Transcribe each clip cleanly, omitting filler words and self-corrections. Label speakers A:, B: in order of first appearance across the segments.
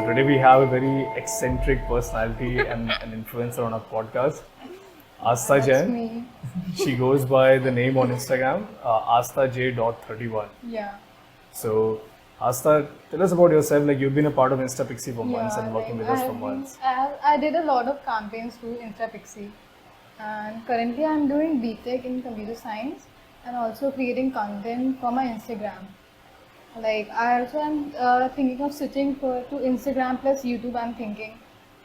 A: So today we have a very eccentric personality and an influencer on our podcast, Asta
B: That's
A: Jain.
B: me.
A: She goes by the name on Instagram, AstaJ.31.
B: Yeah.
A: So, Asta, tell us about yourself. Like you've been a part of InstaPixie for months
B: Yeah,
A: and working
B: like
A: with us for months.
B: I did a lot of campaigns through InstaPixie, and currently I'm doing BTech in computer science and also creating content for my Instagram. Like I also am thinking of switching to Instagram plus YouTube. I'm thinking,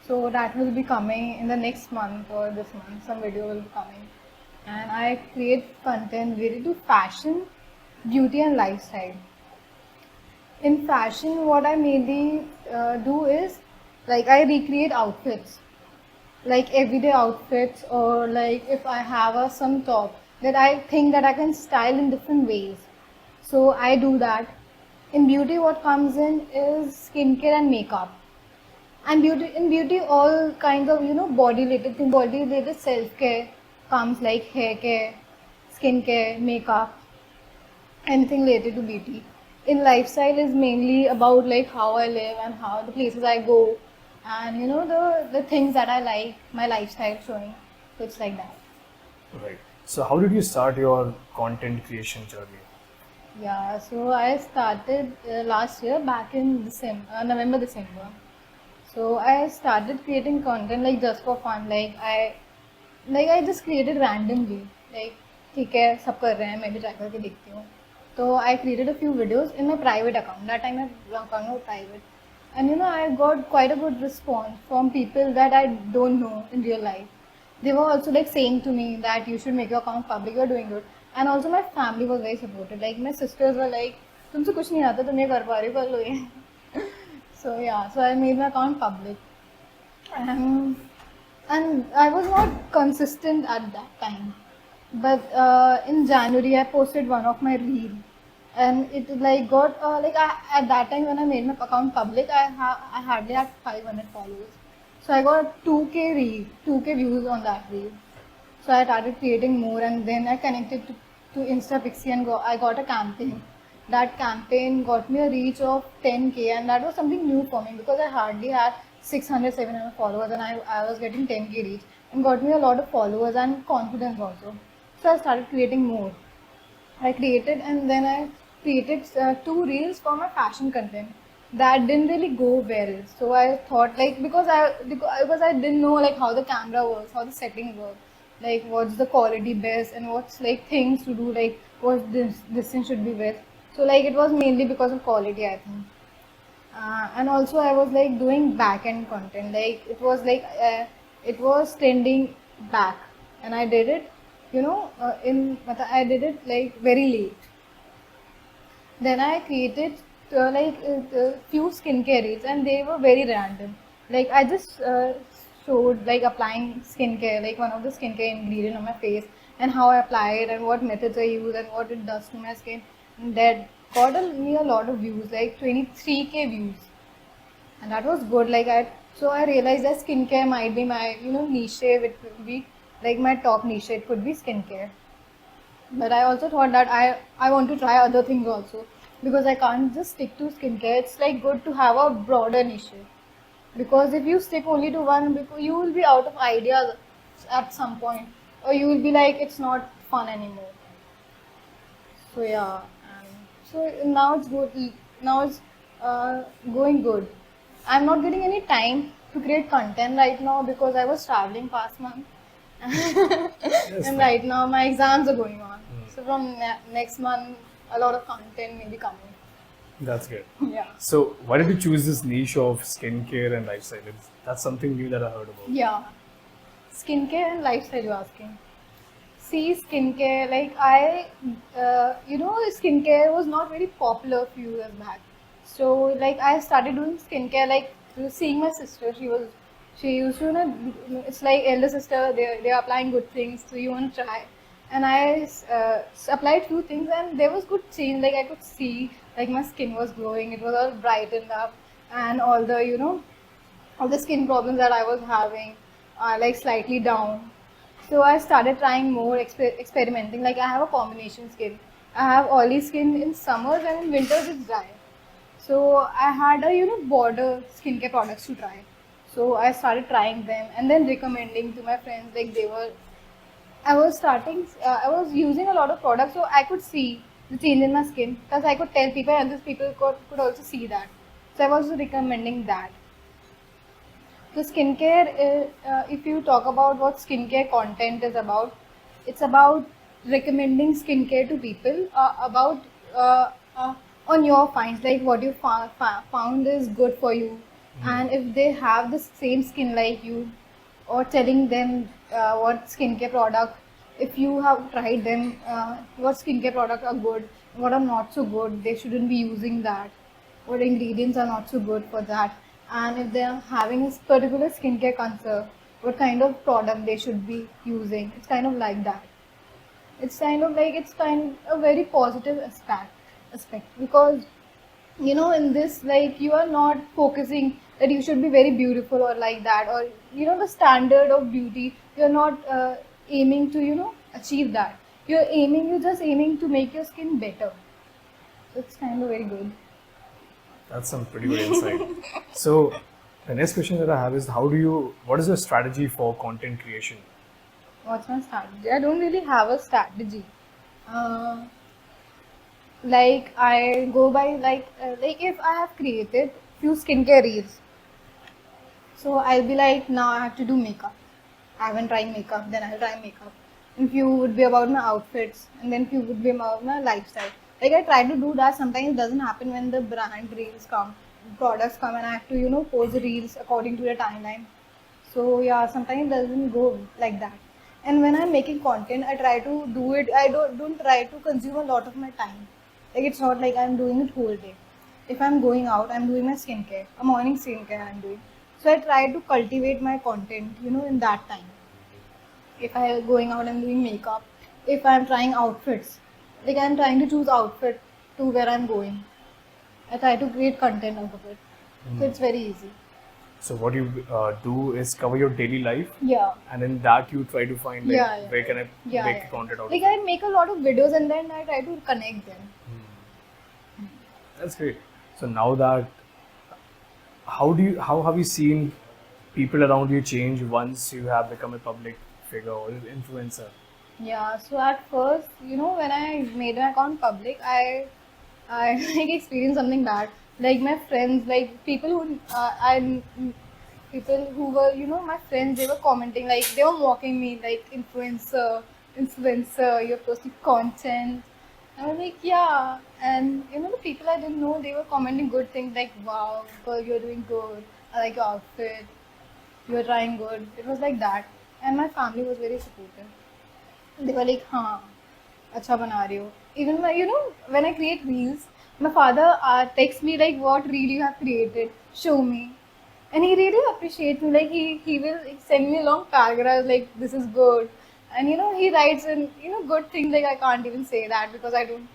B: so that will be coming in the next month or this month. Some video will be coming, and I create content related to fashion, beauty, and lifestyle. In fashion, what I mainly do is like I recreate outfits, like everyday outfits, or like if I have some top that I think that I can style in different ways. So I do that. In beauty, what comes in is skincare and makeup. And beauty, all kinds of body related thing, body related self care comes like hair care, skin care, makeup, anything related to beauty. In lifestyle is mainly about like how I live and how the places I go, and the things that I like, my lifestyle showing. So it's like that.
A: Right. So, how did you start your content creation journey?
B: Yeah, so I started last year back in November, December. So I started creating content like just for fun. Like I just created randomly. Like ठीक है सब कर रहे हैं मैं भी try करके देखती हूँ. So I created a few videos in my private account. That time my account was private, and I got quite a good response from people that I don't know in real life. They were also like saying to me that you should make your account public. You're doing good. And also my family was very supportive. Like my sisters were like, तुमसे कुछ नहीं आता तुम ये कर पा रही हो कर लो ये. So yeah, so I made my account public, and I was not consistent at that time. But in January, I posted one of my reel, and it like got at that time when I made my account public, I hardly had 500 followers. So I got 2k views on that reel. So I started creating more, and then I connected to InstaPixie and I got a campaign. That campaign got me a reach of 10k, and that was something new for me because I hardly had 600, 700 followers, and I was getting 10k reach, and got me a lot of followers and confidence also. So I started creating more. I created, and then I created two reels for my fashion content that didn't really go well. So I thought like because I didn't know like how the camera works, how the settings work, like what's the quality best and what's like things to do, like what this thing should be with. So like it was mainly because of quality, I think. And also I was like doing back end content, like it was trending back, and I did it I did it like very late. Then I created few skincare reels, and they were very random. Like I just showed like applying skincare, like one of the skincare ingredient on my face, and how I apply it, and what methods I use, and what it does to my skin. And that got me a lot of views, like 23k views, and that was good. So I realized that skincare might be my niche. It could be like my top niche. It could be skincare. But I also thought that I want to try other things also, because I can't just stick to skincare. It's like good to have a broader niche, because if you stick only to one, because you will be out of ideas at some point, or you will be like it's not fun anymore. So yeah, so now it's good. Now it's going good. I'm not getting any time to create content right now because I was traveling past month.
A: Yes,
B: And
A: ma'am.
B: right now my exams are going on. So from next month, a lot of content may be coming.
A: That's good.
B: Yeah.
A: So, why did you choose this niche of skincare and lifestyle? That's something new that I heard about.
B: Yeah. Skincare and lifestyle, you're asking. See, skincare, skincare was not very popular a few years back. So, like, I started doing skincare, like, seeing my sister, she used to, it's like elder sister, they're applying good things, so you want to try. And I applied few things, and there was good change, like, I could see, like, my skin was glowing, it was all brightened up, and all the skin problems that I was having are like slightly down. So I started trying more, experimenting. Like I have a combination skin. I have oily skin in summers, and in winters it's dry. So I had a border skincare products to try. So I started trying them and then recommending to my friends. Like they were, I was starting. I was using a lot of products, so I could see the change in my skin. Because I could tell people, and these people could also see that. So I was recommending that. So skincare, if you talk about what skincare content is about, it's about recommending skincare to people about on your finds, like what you found is good for you, and if they have the same skin like you, or telling them what skincare product, if you have tried them, what skincare products are good, what are not so good, they shouldn't be using that, what ingredients are not so good for that, and if they are having a particular skincare concern, what kind of product they should be using. It's kind of like that. It's kind of like it's kind of a very positive aspect because in this, like, you are not focusing that you should be very beautiful or like that, or the standard of beauty, you're not aiming to achieve that. You're just aiming to make your skin better. So it's kind of very good.
A: That's some pretty good insight. So the next question that I have is, what is your strategy for content creation?
B: What's my strategy? I don't really have a strategy. Uh, like I go by like if I have created few skincare reels, so I'll be like, now I have to do makeup. I haven't tried makeup, then I'll try makeup. And few would be about my outfits, and then few would be about my lifestyle. Like I try to do that. Sometimes it doesn't happen when the brand reels come, products come, and I have to post the reels according to the timeline. So yeah, sometimes it doesn't go like that. And when I'm making content, I try to do it. I don't try to consume a lot of my time. Like it's not like I'm doing it whole day. If I'm going out, I'm doing my skincare, a morning skincare I'm doing. So I try to cultivate my content, in that time. If I'm going out, I'm doing makeup. If I'm trying outfits, like I'm trying to choose outfit to where I'm going. I try to create content out of it. So it's very easy.
A: So what you do is cover your daily life,
B: Yeah.
A: and in that you try to find like
B: Yeah, yeah.
A: where can I
B: Yeah,
A: make
B: yeah.
A: content out
B: Like
A: of
B: I
A: it.
B: make a lot of videos and then I try to connect them.
A: That's great. So now that, how have you seen people around you change once you have become a public figure or an influencer?
B: Yeah, so at first, when I made my account public, I like experienced something bad. Like my friends, like people who were, my friends, they were commenting, like they were mocking me, like influencer, you're posting content. I was like, yeah, and the people I didn't know, they were commenting good things like, wow, girl, you're doing good. I like your outfit. You're trying good. It was like that, and my family was very supportive. They were like, हाँ अच्छा बना रही हो. Even my, when I create reels, my father texts me like, what reel you have created, show me. And he really appreciates me. Like he will send me long paragraphs like, this is good. And he writes in good things, like I can't even say that because I don't,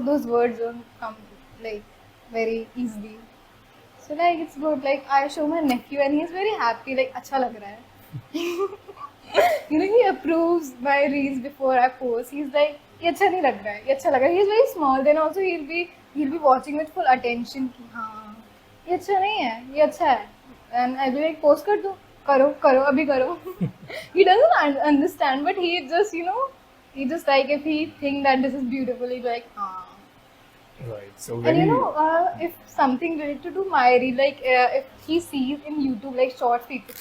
B: those words don't come like very easily. So like it's good. Like I show my nephew and he's very happy. Like अच्छा लग रहा है. He approves my reels before I post. He's like, ये अच्छा नहीं लग रहा है, ये अच्छा लग रहा है. He's very small. Then also he'll be watching with full attention कि हाँ ये अच्छा नहीं है, ये अच्छा है. And I'll be like, post कर दो, करो करो अभी करो. He doesn't understand, but he just like, if he think that this is beautiful, he's like हाँ.
A: Right. So
B: And
A: very
B: if something related to my reel, like if he sees in YouTube, like shorts people,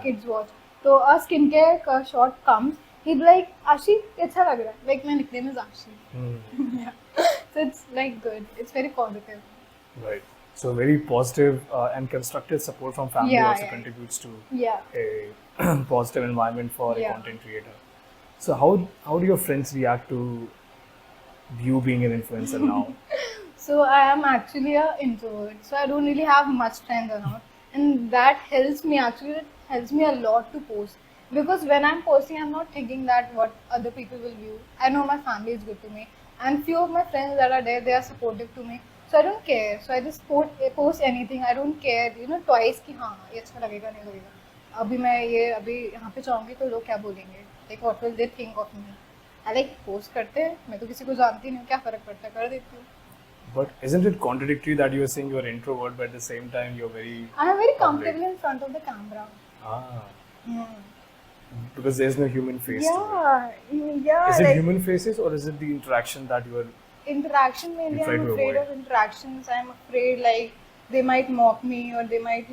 B: kids watch, so a skincare short comes, he'd be like, Ashi, अच्छा लग रहा है. Like my nickname is Ashi. Yeah. So it's like good. It's very positive.
A: right. So very positive and constructive support from family
B: Yeah,
A: also
B: yeah.
A: contributes to
B: Yeah.
A: a positive environment for a
B: Yeah.
A: content creator. So how do your friends react to you being an influencer now?
B: So I am actually a introvert, so I don't really have much friends around, and that helps me actually. It helps me a lot to post because when I'm posting, I'm not thinking that what other people will view. I know my family is good to me, and few of my friends that are there, they are supportive to me. So I don't care. So I just post anything. I don't care, twice कि हाँ ये अच्छा लगेगा नहीं लगेगा. अभी यहाँ पे जाऊँगी तो लोग क्या बोलेंगे? Like what will they think of me? I like post करते हैं. मैं तो किसी को जानती नहीं हूँ, क्या फर्क पड़ता है, कर देती हूँ.
A: But isn't it contradictory that you are saying you're introvert, but at the same time you're very
B: I am very
A: public?
B: comfortable in front of the camera.
A: Ah,
B: Hmm.
A: because there's no human face to
B: Yeah,
A: it. Is it human faces or is it the interaction that you are
B: interaction mainly.
A: you try
B: I'm
A: to
B: afraid
A: avoid?
B: of interactions. I'm afraid like they might mock me or they might,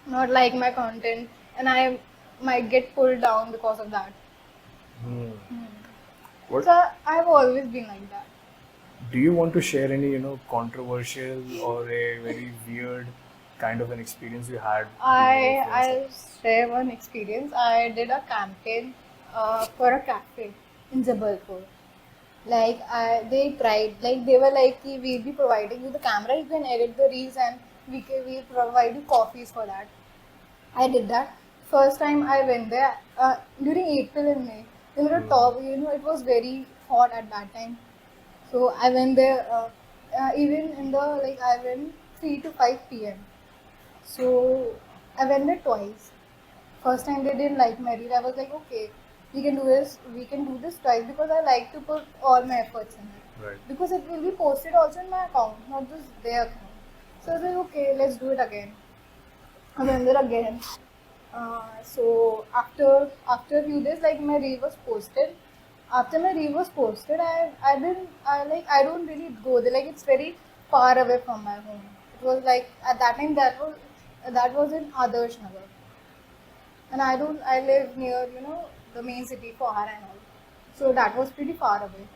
B: not like my content, and I might get pulled down because of that.
A: Hmm. What
B: So I've always been like that.
A: do you want to share any, controversial or a very weird kind of an experience you had being an influencer?
B: I'll share one experience. I did a campaign for a cafe in Jabalpur. Like they tried, like they were like, "Ki we'll be providing you the camera, you can edit the reels, and we'll provide you coffees for that." I did that. First time I went there during April and May. They were a top, it was very hot at that time. So I went there even in the like I went 3 to 5 p.m. So I went there twice. First time they didn't like my reel. I was like, okay, we can do this twice because I like to put all my efforts in it.
A: Right.
B: Because it will be posted also in my account, not just their account. So I was like, okay, let's do it again. I went there again. So after a few days, like my reel was posted. After my reel was posted, I don't really go there. Like it's very far away from my home. It was like at that time that was in Adarsh Nagar, and I live near the main city Kohara and all. So that was pretty far away.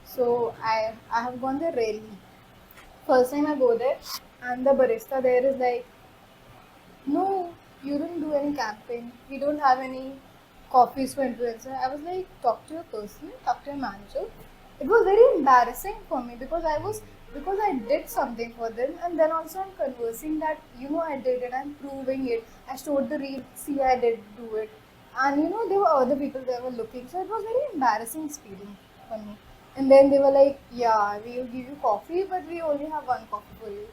B: So I have gone there rarely. First time I go there, and the barista there is like, no, you didn't do any campaign. We don't have any copies for influencer. I was like, talk to your person, talk to your manager. It was very embarrassing for me because I did something for them, and then also I'm conversing that I did it. I'm proving it. I showed the reel. See, I did do it, and there were other people that were looking. So it was very embarrassing experience for me. And then they were like, yeah, we will give you coffee, but we only have one coffee for you.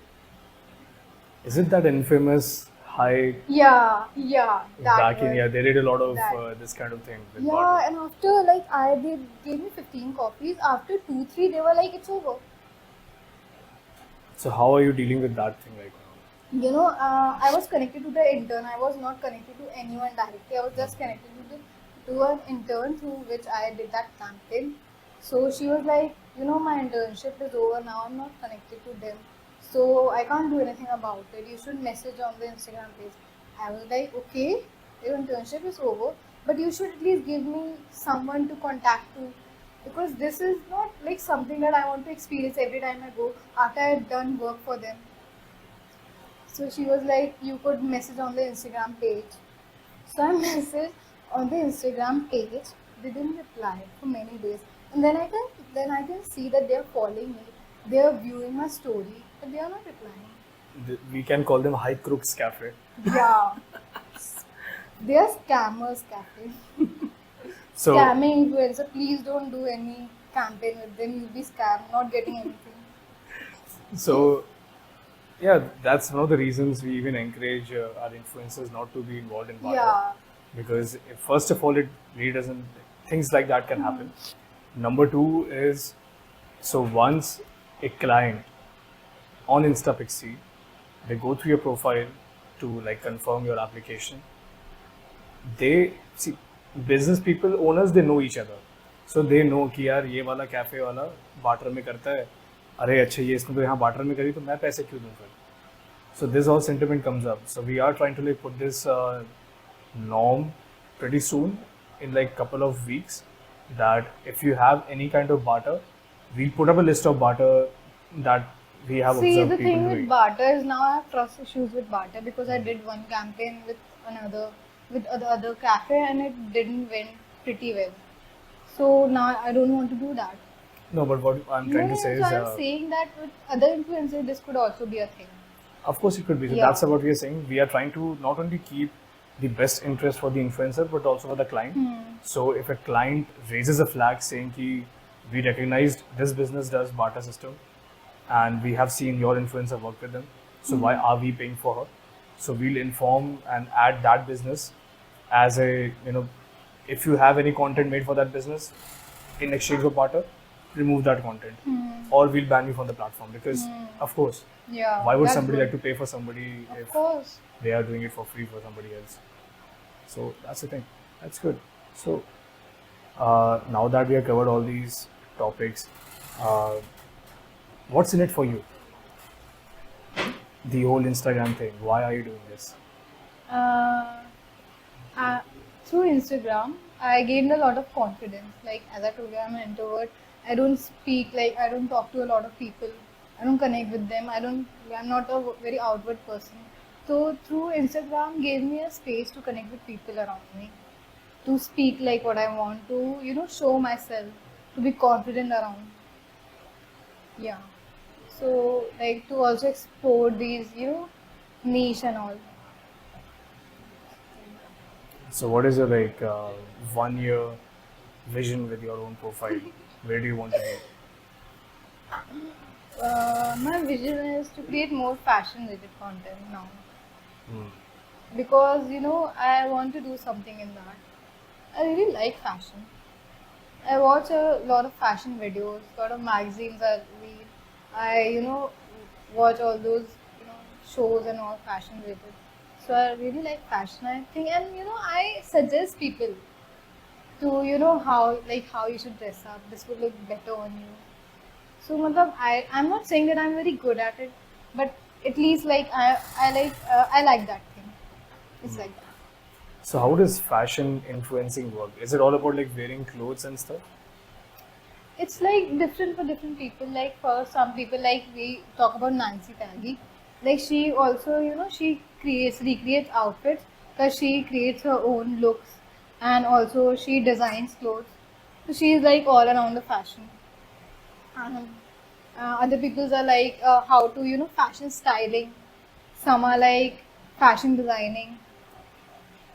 A: Is it that infamous high
B: Yeah, that
A: back in?
B: one.
A: Yeah, they did a lot of
B: That.
A: this kind of thing with
B: Yeah,
A: barter.
B: and after like they gave me 15 copies. After 2, 3, they were like, it's over.
A: So how are you dealing with that thing right now?
B: I was connected to the intern. I was not connected to anyone directly. I was just connected to an intern through which I did that campaign. So she was like, my internship is over now. I'm not connected to them. So I can't do anything about it. You should message on the Instagram page. I was like, okay, your internship is over, but you should at least give me someone to contact to, because this is not like something that I want to experience every time I go after I've done work for them. So she was like, you could message on the Instagram page. So I messaged on the Instagram page. They didn't reply for many days, and then I can see that they are following me. They are viewing my story, but they are not replying.
A: We can call them high crooks cafe.
B: Yeah, they are scammers, cafe.
A: So
B: Scamming influencer. Please don't do any campaign with them. You'll be scammed, not getting anything.
A: so yeah, that's one of the reasons we even encourage our influencers not to be involved in barter.
B: Yeah.
A: Because first of all, it really doesn't, things like that can happen. Number two is, so once a client on InstaPixie, they go through your profile to like confirm your application, they see business people, owners, they know each other. So they know कि यार ये वाला cafe वाला water में करता है, अरे अच्छा ये इसने तो यहाँ बाटर में करी तो मैं पैसे क्यों दूँ फिर. So this whole sentiment comes up. So we are trying to like put this norm pretty soon, in like couple of weeks, that if you have any kind of barter, we'll put up a list of barter that we have
B: See,
A: observed
B: the
A: people
B: thing
A: doing.
B: with barter is now I have trust issues with barter because I did one campaign with the other cafe, and it didn't went pretty well. So now I don't want to do that.
A: No, but what I'm trying to say
B: So
A: is,
B: I'm saying that with other influencers, this could also be a thing.
A: of course it could be. So
B: Yeah.
A: that's what we are saying. We are trying to not only keep the best interest for the influencer, but also for the client. So if a client raises a flag saying ki we recognized this business does barter system, and we have seen your influencer work with them, so why are we paying for her? So we'll inform and add that business as a, if you have any content made for that business in exchange for barter, remove that content. or we'll ban you from the platform. Because, of course,
B: Yeah.
A: why would
B: that's
A: somebody
B: good.
A: like to pay for somebody
B: Of
A: if
B: course.
A: they are doing it for free for somebody else? So that's the thing. That's good. So now that we have covered all these topics, uh, what's in it for you? The whole Instagram thing. Why are you doing this?
B: Uh, uh, Through Instagram, I gained a lot of confidence. Like as I told you, I'm an introvert. I don't speak. Like I don't talk to a lot of people. I don't connect with them. I'm not a very outward person. So through Instagram, gave me a space to connect with people around me, to speak like what I want, to show myself, to be confident around. Yeah. So like to also explore these niche and all.
A: So what is your like 1 year vision with your own profile? Where do you want to be?
B: My vision is to create more fashion related content now,
A: Hmm.
B: because I want to do something in that. I really like fashion. I watch a lot of fashion videos, lot of magazines I read. I watch all those shows and all fashion related. So I really like fashion, I think, and I suggest people to how you should dress up. This would look better on you. So matlab, I'm not saying that I'm very good at it, but at least like I like that thing. It's like that.
A: So how does fashion influencing work? Is it all about like wearing clothes and stuff?
B: It's like different for different people. Like for some people, like we talk about Nancy Taggy, like she also she recreates outfits, because she creates her own looks, and also she designs clothes. So she is like all around the fashion. Um, Other people's are like how to fashion styling. Some are like fashion designing,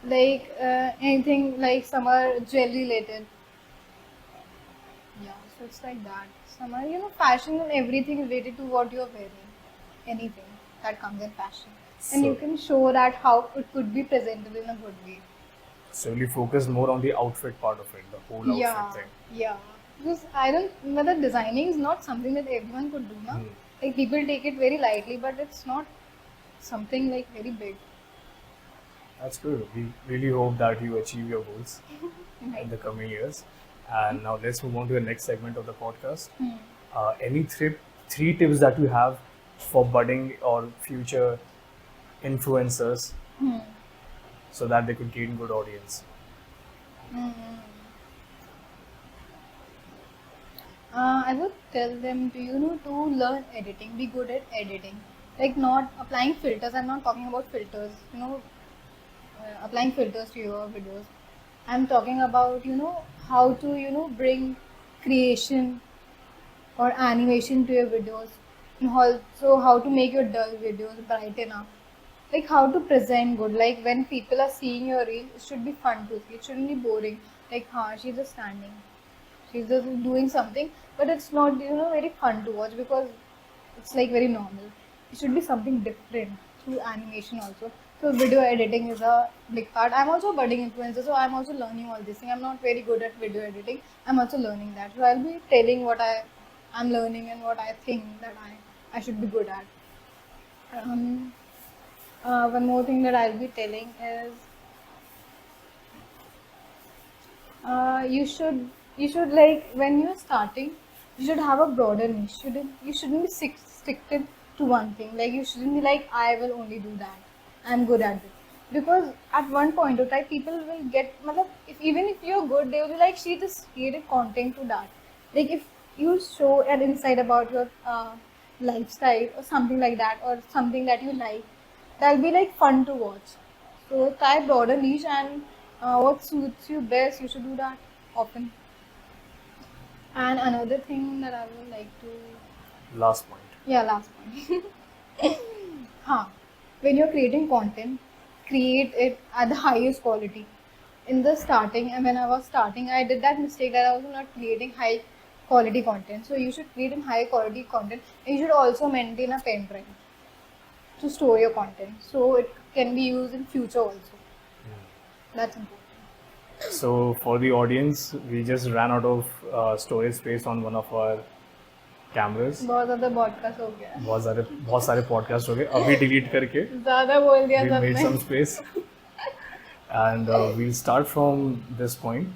B: like anything, like some are jewelry related. Yeah, so it's like that. Some are fashion and everything related to what you're wearing. Anything that comes in fashion, and you
A: So
B: can show that how it could be presented in a good way.
A: so you focus more on the outfit part of it, the whole outfit
B: Yeah,
A: thing.
B: yeah. Because I don't, but the designing is not something that everyone could do, na? Like people take it very lightly, but it's not something like very big.
A: That's good. We really hope that you achieve your goals in
B: Right.
A: the coming years. And now let's move on to the next segment of the podcast.
B: Hmm.
A: Any three tips that you have for budding or future influencers
B: Hmm.
A: so that they could gain good audience?
B: Hmm. I would tell them to to learn editing, be good at editing. Like not applying filters. I'm not talking about filters. Applying filters to your videos. I'm talking about how to bring creation or animation to your videos, and also how to make your dull videos bright enough. Like how to present good. Like when people are seeing your reel, it should be fun to see. It shouldn't be boring. Like, she's just standing. She's just doing something, but it's not very fun to watch, because it's like very normal. It should be something different through animation also. So video editing is a big part. I'm also a budding influencer, so I'm also learning all this thing. I'm not very good at video editing. I'm also learning that. So I'll be telling what I'm learning and what I think that I should be good at. Um, One more thing that I'll be telling is you should like when you're starting, you should have a broader niche. You shouldn't be restricted to one thing. Like you shouldn't be like, I will only do that. I'm good at it. Because at one point of time, people will get, matlab, even if you're good, they will be like, she just created content to that. Like if you show an insight about your lifestyle or something like that, or something that you like, that'll be like fun to watch. So try broader niche, and what suits you best, you should do that often. And another thing that I would like to,
A: Last point.
B: yeah, last point. Huh. When you're creating content, create it at the highest quality. In the starting, and when I was starting, I did that mistake that I was not creating high quality content. So you should create in high quality content, and you should also maintain a pen drive to store your content, so it can be used in future also. That's important.
A: So for the audience, we just ran out of storage space on one of our cameras.
B: बहुत ज़्यादा podcast हो गया,
A: बहुत सारे podcast हो गए. अभी delete करके
B: ज़्यादा बोल दिया
A: we made
B: सबने.
A: some space, and we'll start from this point.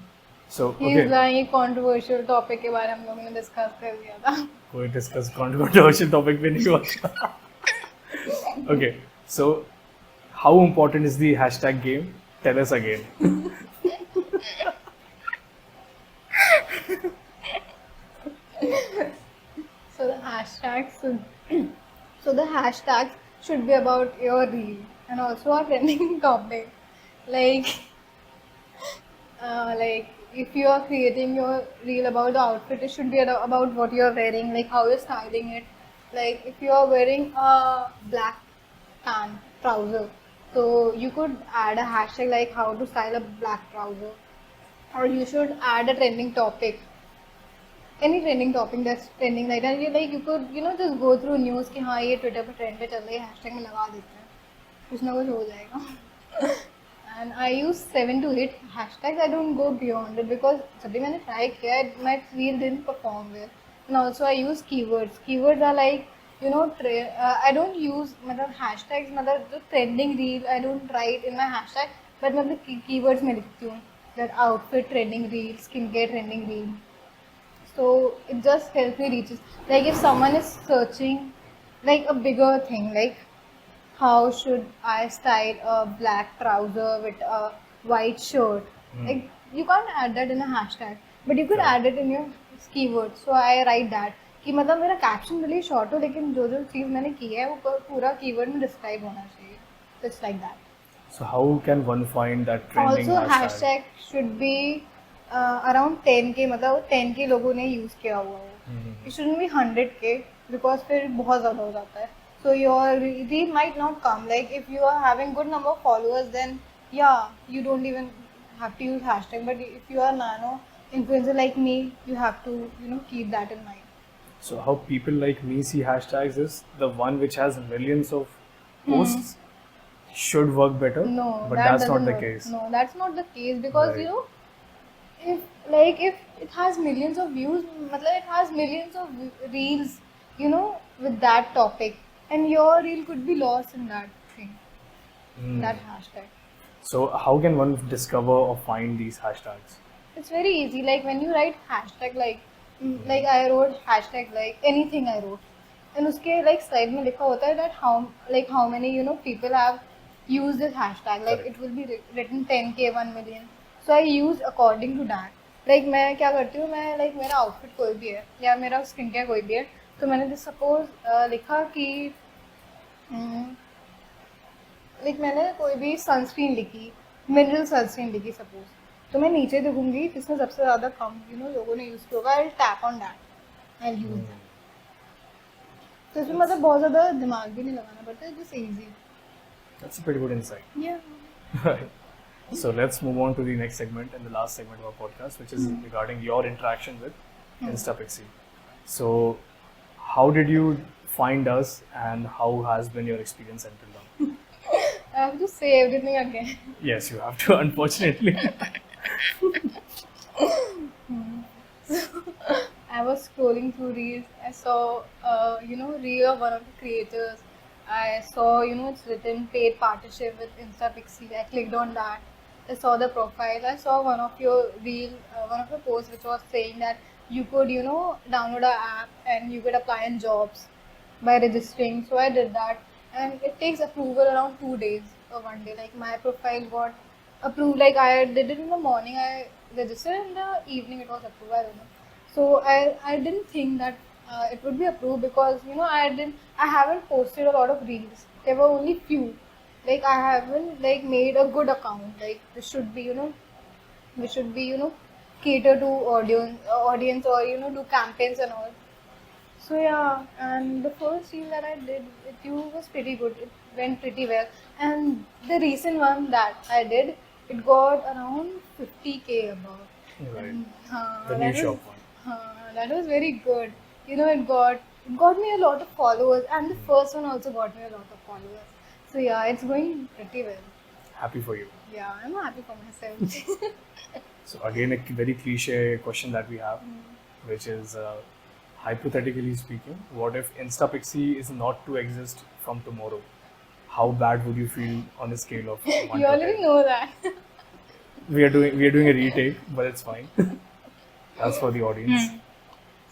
A: So
B: He's
A: okay,
B: lying. ये controversial topic के बारे में हम लोगों ने discuss कर दिया था.
A: कोई discuss controversial topic पे नहीं हुआ. Okay, so how important is the hashtag game? Tell us again.
B: So the hashtags so the hashtags should be about your reel and also a trending topic. Like if you are creating your reel about the outfit, it should be about what you are wearing, like how you're styling it. Like if you are wearing a black tan trouser, so you could add a hashtag like how to style a black trouser, or you should add a trending topic, any trending topic that's trending like that. You could just go through news कि हाँ ये Twitter पे trend पे चल रही है, hashtag में लगा देते हैं, कुछ ना कुछ हो जाएगा. And I use 7 to 8 hashtags. I don't go beyond it because जब भी मैंने try किया, my reel didn't perform well. And also I use keywords. Keywords are like I don't use मतलब hashtags, मतलब जो trending reel I don't write in my hashtag, but मैं अपने keywords में लिखती हूँ that outfit trending reel, skincare trending reel. So it just helps me reaches. Like if someone is searching like a bigger thing, like how should I style a black trouser with a white shirt? Like you can't add that in a hashtag, but you could add it in your keyword. So I write that कि मतलब मेरा caption really short हो, लेकिन जो जो चीज़ मैंने की है वो पूरा keyword में describe होना चाहिए. So it's like that.
A: So how can one find that trending
B: Also
A: hashtag?
B: hashtag should be around 10K, मतलब 10K लोगों ने यूज़ किया हुआ हो. It shouldn't be 100K because फिर बहुत ज़्यादा हो जाता है. So your reel might not come. Like if you are having good number of followers, then yeah, you don't even have to use hashtag. But if you are nano influencer like me, you have to keep that in mind.
A: So how people like me see hashtags is the one which has millions of posts should work better.
B: No,
A: but
B: that
A: that's not
B: doesn't
A: the
B: work.
A: case.
B: No, that's not the case because
A: Right.
B: if it has millions of views, मतलब it has millions of reels, with that topic, and your reel could be lost in that thing, that hashtag.
A: So how can one discover or find these hashtags?
B: It's very easy. Like when you write hashtag, like I wrote hashtag like anything I wrote, and उसके like slide में लिखा होता है that how many people have used this hashtag. Like
A: Correct.
B: it will be written 10K 1 million. So I use according to that. Like मैं क्या करती हूँ, मैं like मेरा outfit कोई भी है या मेरा स्किन केयर कोई भी है, तो मैंने suppose लिखा कि लाइक मैंने कोई भी सनस्क्रीन लिखी, मिनरल सनस्क्रीन लिखी सपोज, तो मैं नीचे देखूंगी जिसमें सबसे ज़्यादा कम लोगों ने यूज़ किया होगा, आई tap on that, I use that. तो इसमें मतलब बहुत ज़्यादा दिमाग भी नहीं लगाना पड़ता है, just easy.
A: That's a pretty good insight.
B: या
A: Right. So let's move on to the next segment and the last segment of our podcast, which is regarding your interaction with InstaPixie. So how did you find us and how has been your experience until now?
B: I have to say everything again.
A: Yes, you have to, unfortunately.
B: I was scrolling through reels. I saw, reel of one of the creators. I saw, it's written paid partnership with InstaPixie. I clicked on that. I saw the profile. I saw one of your one of your posts which was saying that you could, download an app and you could apply in jobs by registering. So I did that, and it takes approval around 2 days or 1 day. Like my profile got approved. Like I did it in the morning. I registered in the evening. It was approved. I don't know. So I didn't think that it would be approved because I haven't posted a lot of reels. There were only few. Like I haven't made a good account. Like this should be cater to audience or do campaigns and all. So yeah, and the first reel that I did with you was pretty good. It went pretty well. And the recent one that I did, it got around 50K above.
A: Right.
B: The
A: new shop one.
B: That was very good. It got me a lot of followers, and the first one also got me a lot of followers. So yeah, it's going pretty well.
A: Happy for you.
B: Yeah, I'm happy for myself.
A: So again, a very cliche question that we have, which is hypothetically speaking, what if Instapixie is not to exist from tomorrow? How bad would you feel on a scale of 1
B: You
A: to
B: already
A: 10?
B: know that.
A: We are doing a retake, but it's fine. That's for the audience.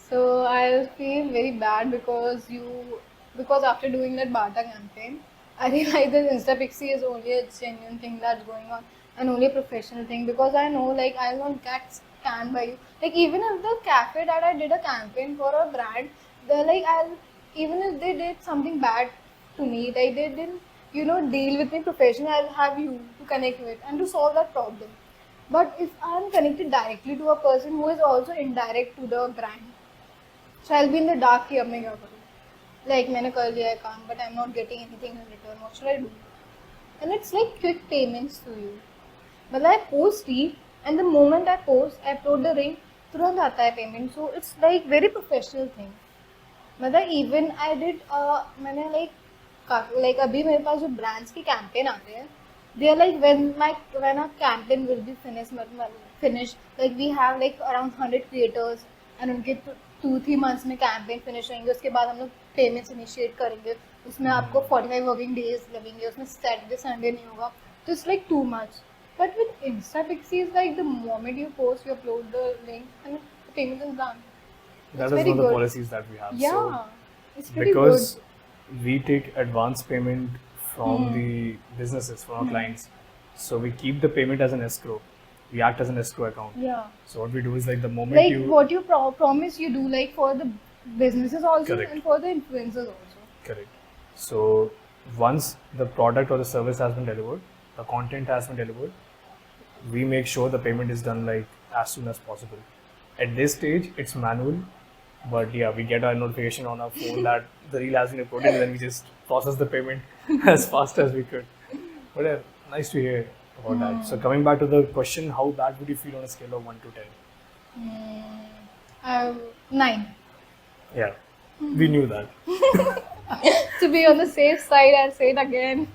B: So I feel very bad because after doing that Bata campaign, I realized that Instapixie is only a genuine thing that's going on and only a professional thing because I know like I'll not get scanned by you. Like even if the cafe that I did a campaign for a brand, they're like I'll even if they did something bad to me, like they didn't deal with me professionally, I'll have you to connect with and to solve that problem. But if I'm connected directly to a person who is also indirect to the brand, so I'll be in the dark कि अब मैं क्या करूँ? Like मैंने कर लिया है काम, but I'm not getting anything in return. What should I do? And it's like quick payments to you. मतलब I post it, and the moment I post, I upload the link, तुरंत आता है payment. So it's like very professional thing. मतलब even I did मैंने like अभी मेरे पास जो brands की campaign आते हैं, they are like when a campaign will be finished, like we have like around 100 creators and उनके 2-3 months में campaign finish होंगे, उसके बाद हम लोग payments initiate करेंगे, उसमें आपको 45 working days लगेंगे, उसमें Saturday Sunday नहीं होगा, तो it's like too much. But with Instapixie, it's like the moment you post, you upload the link and the payment is done.
A: That
B: It's
A: is
B: very
A: one of the
B: good.
A: policies that we have.
B: Yeah,
A: So
B: it's pretty
A: because
B: good.
A: we take advance payment from the businesses, from our clients, so we keep the payment as an escrow. We act as an escrow account.
B: Yeah.
A: So what we do is like the moment
B: Like
A: you
B: what you promise you do, like for the businesses also
A: Correct.
B: and for the influencers also.
A: correct. So once the product or the service has been delivered, the content has been delivered, we make sure the payment is done like as soon as possible. At this stage, it's manual, but yeah, we get a notification on our phone that the reel has been uploaded, and then we just process the payment as fast as we could. But yeah, nice to hear about that. So coming back to the question, how bad would you feel on a scale of 1 to 10?
B: 9.
A: Yeah, we knew that.
B: To be on the safe side, I'll say it again.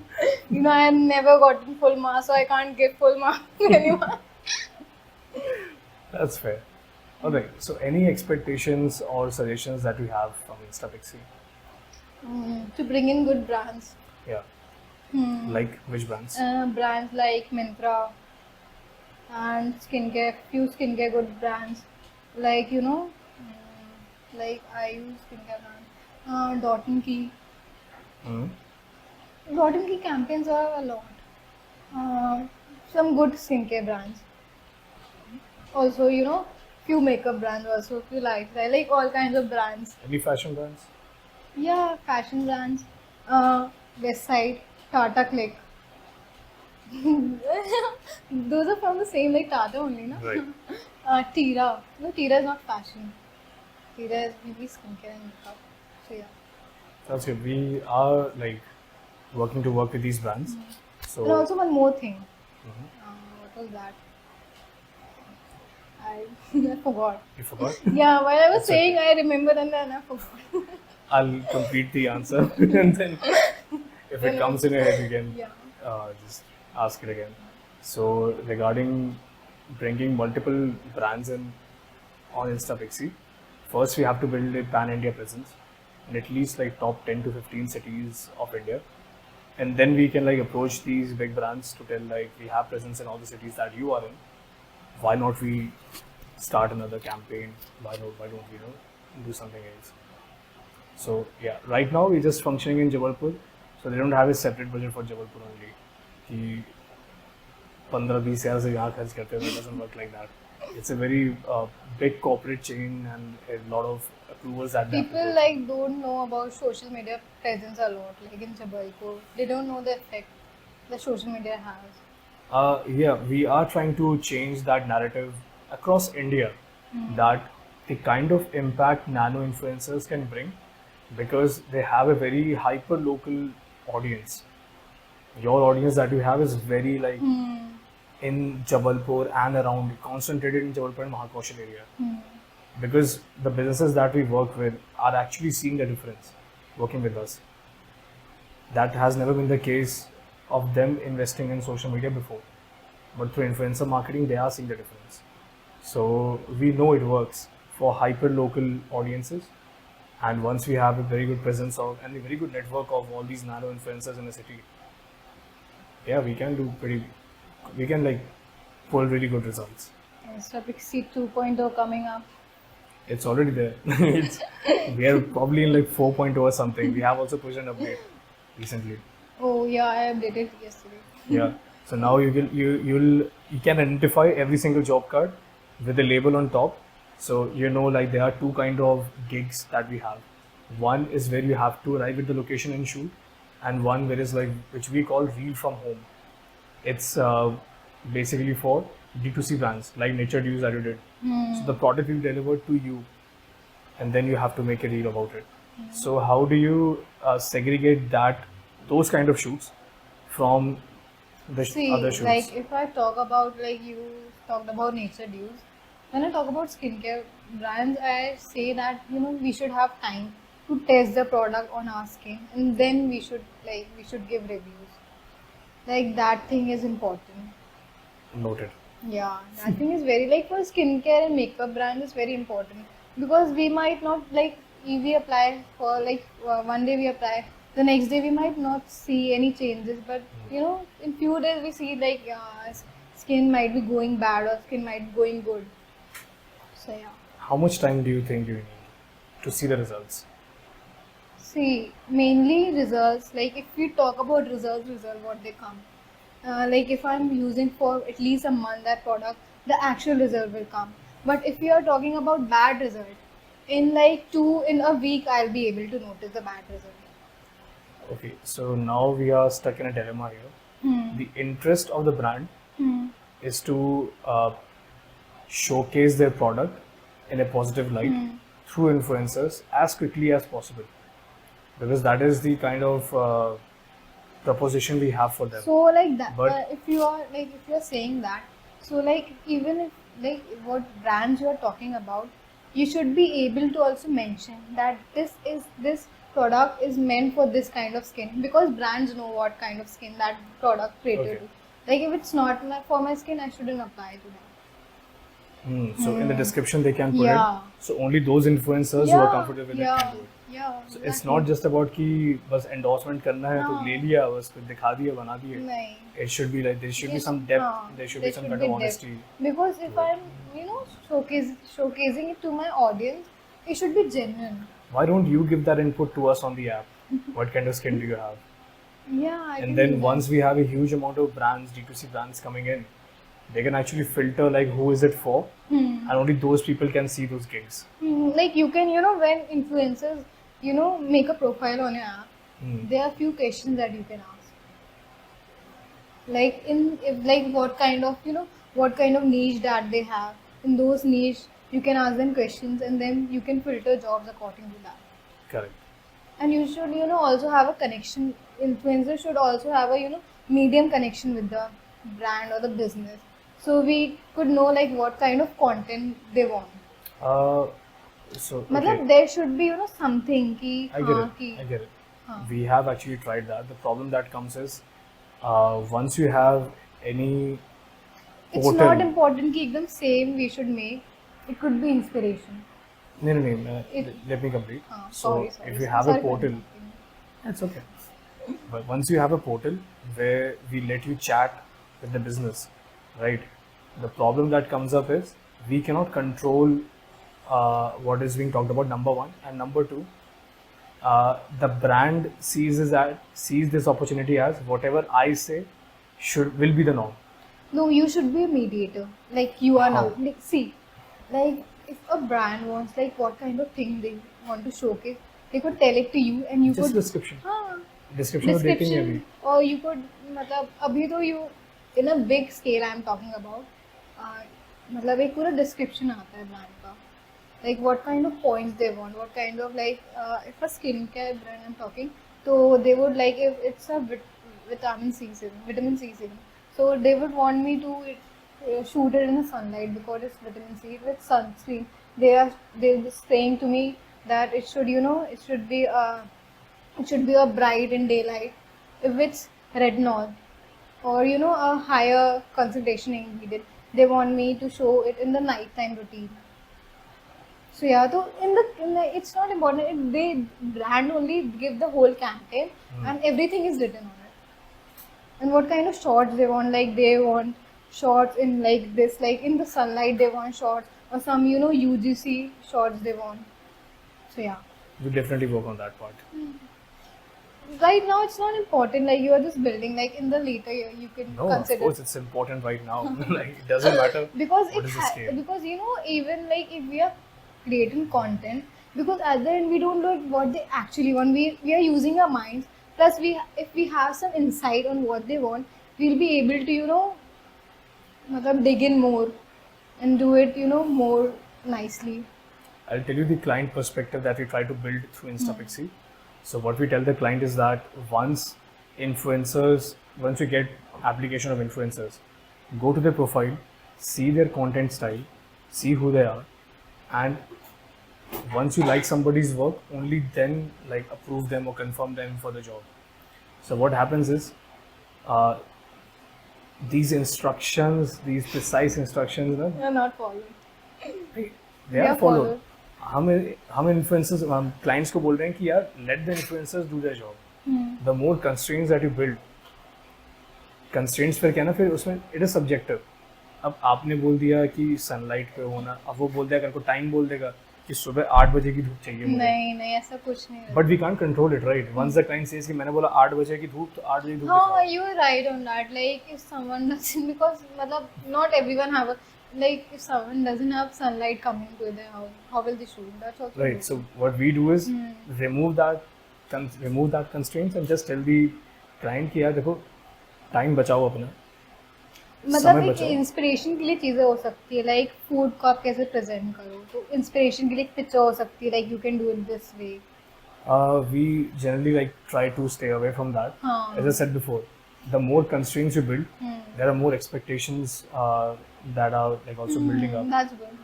B: I have never gotten full marks, so I can't give full marks to anyone.
A: That's fair. Alright, so any expectations or suggestions that we have from Instapixie?
B: To bring in good brands.
A: Yeah. Like which brands?
B: Brands like Myntra and few skincare good brands. Like, like I use skincare brand. Dot and Key.
A: Hmm.
B: Dot and Key campaigns are a lot. Some good skincare brands. Also, few makeup brands also, few lifestyle, like all kinds of brands.
A: Any fashion brands?
B: Yeah, fashion brands. Westside, Tata Click. Those are from the same like Tata only, no?
A: Right.
B: Tira. No, Tira is not fashion. Tira is maybe skincare and makeup. So yeah.
A: That's good. We are like working to work with these brands.
B: And
A: So
B: also one more thing.
A: Mhm.
B: What was that? I forgot.
A: You forgot?
B: Yeah, while I was
A: That's
B: saying, I remembered and then I forgot.
A: I'll complete the answer and then if it comes in your head, you can
B: Yeah.
A: just ask it again. So regarding bringing multiple brands in on Instapixie, first we have to build a pan-India presence in at least like top 10 to 15 cities of India. And then we can like approach these big brands to tell like we have presence in all the cities that you are in. Why not we start another campaign? Why don't we do something else? So yeah, right now we're just functioning in Jabalpur, so they don't have a separate budget for Jabalpur only. कि 15-20 हज़ार से यहाँ खर्च करते हैं, it doesn't work like that. It's a very big corporate chain and a lot of approvals that they have to
B: People
A: go
B: like don't know about social media presence a lot. Like in Jabalpur, they don't know the effect that social media has.
A: Yeah, we are trying to change that narrative across India, that the kind of impact nano influencers can bring because they have a very hyper local audience. Your audience that you have is very like in Jabalpur and around, concentrated in Jabalpur and Mahakaushal area. Because the businesses that we work with are actually seeing the difference working with us. That has never been the case of them investing in social media before. But through influencer marketing, they are seeing the difference. So we know it works for hyper local audiences. And once we have a very good presence of and a very good network of all these nano influencers in the city, yeah, we can do we can like pull really good results.
B: Topic C 2.0 coming up.
A: It's already there. it's We are probably in like 4.0 or something. We have also pushed an update recently.
B: Oh yeah, I updated yesterday.
A: Yeah. So now you can identify every single job card with the label on top. So you know like there are two kind of gigs that we have. One is where you have to arrive at the location and shoot, and one where is like which we call reel from home. It's basically for D2C brands like Nature Dews that you did. So the product will be delivered to you, and then you have to make a reel about it. So how do you segregate those kind of shoots from the
B: See,
A: other shoots?
B: like if I talk about like you talked about Nature Dews, when I talk about skincare brands, I say that we should have time to test the product on our skin, and then we should give reviews. Like that thing is important.
A: Noted.
B: Yeah, that thing is very like for skincare and makeup brand is very important because we might not like if we apply for like one day we apply, the next day we might not see any changes, but in few days we see like skin might be going bad or skin might be going good. So yeah.
A: How much time do you think you need to see the results?
B: See, mainly results, like if we talk about result, what they come. Like if I'm using for at least a month that product, the actual result will come. But if we are talking about bad result, in a week, I'll be able to notice the bad result.
A: Okay, so now we are stuck in a dilemma here. The interest of the brand is to showcase their product in a positive light through influencers as quickly as possible, because that is the kind of proposition we have for them.
B: So like that,
A: But
B: if you're saying that, so like even if like what brands you are talking about, you should be able to also mention that this product is meant for this kind of skin because brands know what kind of skin that product created
A: Okay.
B: to. Like if it's not for my skin, I shouldn't apply to that.
A: so in the description they can put
B: Yeah.
A: it. So only those influencers who are comfortable with it
B: yeah,
A: can do it.
B: yeah.
A: So it's not just about कि बस endorsement करना है तो
B: हाँ.
A: ले लिया बस फिर दिखा दिया बना दिए.
B: नहीं.
A: It should be like there should be
B: Yes,
A: some depth.
B: हाँ,
A: There should
B: there
A: be some
B: should
A: kind
B: be
A: of
B: depth.
A: honesty.
B: Because if I'm, showcasing it to my audience, it should be genuine.
A: Why don't you give that input to us on the app? What kind of skin do you have?
B: Yeah, I can
A: And
B: do
A: then
B: that.
A: once we have a huge amount of brands, D2C brands coming in, they can actually filter like who is it for, and only those people can see those gigs.
B: Like you can, when influencers, make a profile on your app, there are few questions that you can ask. Like what kind of, what kind of niche that they have. In those niche, you can ask them questions and then you can filter jobs according to that.
A: Correct.
B: And you should, also have a connection. Influencers should also have a, medium connection with the brand or the business. So we could know like what kind of content they want.
A: So
B: मतलब
A: okay,
B: there should be, something कि
A: I get
B: हाँ
A: it.
B: कि
A: I get it.
B: हाँ.
A: We have actually tried that. The problem that comes is once you have any
B: It's
A: portal.
B: not important कि एकदम same we should make. It could be inspiration.
A: No.
B: It-
A: Let me complete.
B: हाँ,
A: So
B: sorry.
A: if you have
B: Sorry
A: a
B: for
A: portal,
B: interrupting.
A: it's okay. But once you have a portal where we let you chat with the business, right? The problem that comes up is we cannot control what is being talked about. Number one, and number two, the brand sees this opportunity as whatever I say will be the norm.
B: No, you should be a mediator. Like you are now.
A: How?
B: Like, see, like if a brand wants like what kind of thing they want to showcase, they could tell it to you and you
A: Just
B: could
A: description.
B: हाँ,
A: Description of dating में भी.
B: or you could मतलब अभी तो you in a big scale I am talking about मतलब एक पूरा description आता है brand का like what kind of points they want, what kind of like if a skincare brand I'm talking, so they would like if it's a vitamin C serum, so they would want me to shoot it in the sunlight because it's vitamin C with sunscreen. They're just saying to me that it should it should be a bright in daylight. If it's retinol or a higher concentration ingredient, they want me to show it in the nighttime routine. So yeah, so in the it's not important. They brand only give the whole campaign and everything is written on it. And what kind of shots they want? Like they want shots in like this, like in the sunlight they want shots, or some UGC shots they want. So yeah.
A: We definitely work on that part.
B: Right now it's not important. Like you are just building. Like in the later year you can
A: No, of
B: consider.
A: course it's important right now. Like it doesn't matter
B: Because
A: what is the scale.
B: because even like if we are creating content, because at the end we don't know what they actually want. We are using our minds. Plus if we have some insight on what they want, we'll be able to matlab dig in more and do it more nicely.
A: I'll tell you the client perspective that we try to build through InstaPixie. So what we tell the client is that once we get application of influencers, go to their profile, see their content style, see who they are, and once you like somebody's work, only then like approve them or confirm them for the job. So what happens is, these instructions, these precise instructions,
B: We are not following.
A: they are followed. हम influencers हम clients को बोल रहे हैं कि यार let the influencers do their job the more constraints that you build constraints फिर क्या ना फिर उसमें इट इज सब्जेक्टिव अब आपने बोल दिया कि सनलाइट पे होना अब वो बोल देगा को टाइम बोल देगा कि सुबह 8 बजे की धूप चाहिए मुझे
B: नहीं ऐसा कुछ नहीं
A: but we can't control it right once the client says कि मैंने बोला 8 बजे की धूप तो 8 बजे की धूप
B: हाँ you are right on that. Like if someone doesn't, because matlab not everyone have a, like if someone doesn't have sunlight coming to their house, how will they shoot? That's also
A: right. So what we do is remove that constraints and just tell the client कि यार देखो time बचाओ अपना
B: मतलब एक inspiration के लिए चीज़ें हो सकती है. लाइक फूड को आप कैसे प्रेजेंट करो, तो इंस्पिरेशन के लिए एक पिक्चर हो सकती है. Like you can do it this way.
A: We generally like try to stay away from that. As I said before, the more constraints you build, there are more expectations that are like also building up.
B: That's good.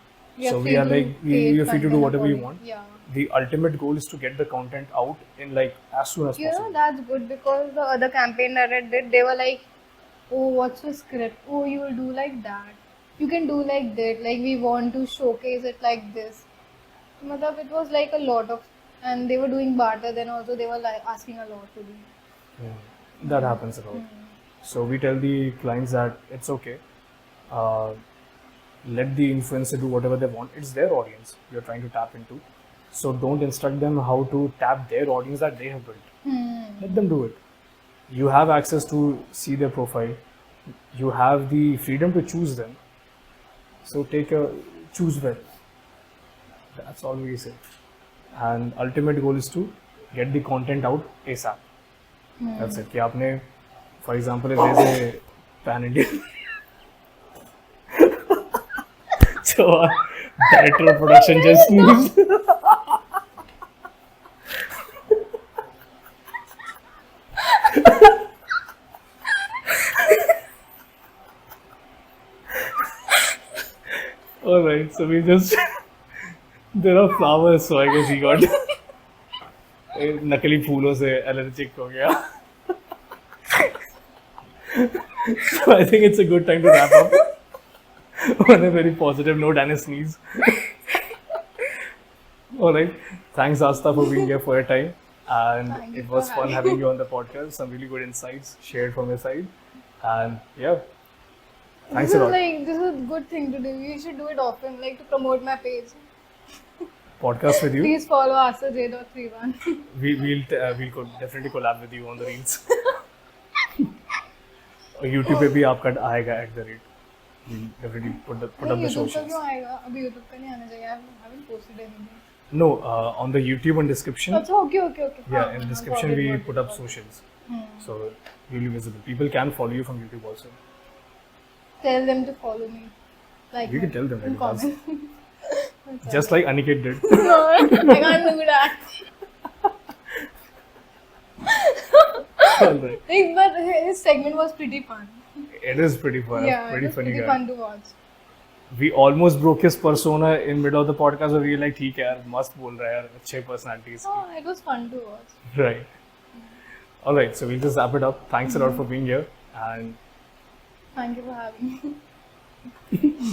A: So we are like we are free to do whatever we want.
B: Yeah.
A: The ultimate goal is to get the content out in like as soon as possible.
B: That's good, because the other campaign that I did, they were like, oh, what's your script? Oh, you will do like that. You can do like that. Like we want to showcase it like this. Matlab it was like a lot of, and they were doing barter. Then also they were like asking a lot to do.
A: Yeah, that happens a lot. So we tell the clients that it's okay. Let the influencer do whatever they want. It's their audience you're trying to tap into. So don't instruct them how to tap their audience that they have built. Let them do it. You have access to see their profile. You have the freedom to choose them. So choose well. That's all we say. And ultimate goal is to get the content out ASAP. That's it. कि आपने, for example, if there's a pan Indian, so director of production just sneezed. Alright, so we just there are flowers, so I guess he got नकली फूलों से allergic हो गया. So I think it's a good time to wrap up on a very positive note and a sneeze. Alright, thanks Asta for being here for your time, and it was fun having you on the podcast. Some really good insights shared from your side, and yeah. Thanks a lot.
B: This is a good thing to do. You should do it often, like to promote my page.
A: Podcast with you.
B: Please follow Asa.J.31.
A: We'll definitely collab with you on the reels. और YouTube पे भी आपका आएगा @ We'll definitely put up the
B: YouTube
A: socials.
B: का क्यों आएगा? अभी YouTube का नहीं आना चाहिए. I haven't posted anything.
A: No, on the YouTube and description.
B: अच्छा, okay.
A: Yeah, in description we put up socials. So really visible. People can follow you from YouTube also.
B: Tell them to follow me. Like
A: You can tell them.
B: in
A: Like,
B: comment.
A: just like Aniket did.
B: No, I can't do that.
A: Alright.
B: But his segment was pretty fun.
A: It is pretty fun.
B: Yeah,
A: Pretty
B: it was
A: funny
B: pretty
A: guy.
B: fun to watch.
A: We almost broke his persona in middle of the podcast, but we were like, ठीक है यार, मस्त बोल रहा है यार, अच्छे personalities.
B: Oh, it was fun to watch.
A: Right. Alright, so we'll just wrap it up. Thanks a lot for being here, and
B: Thank you for having me.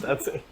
A: that's it.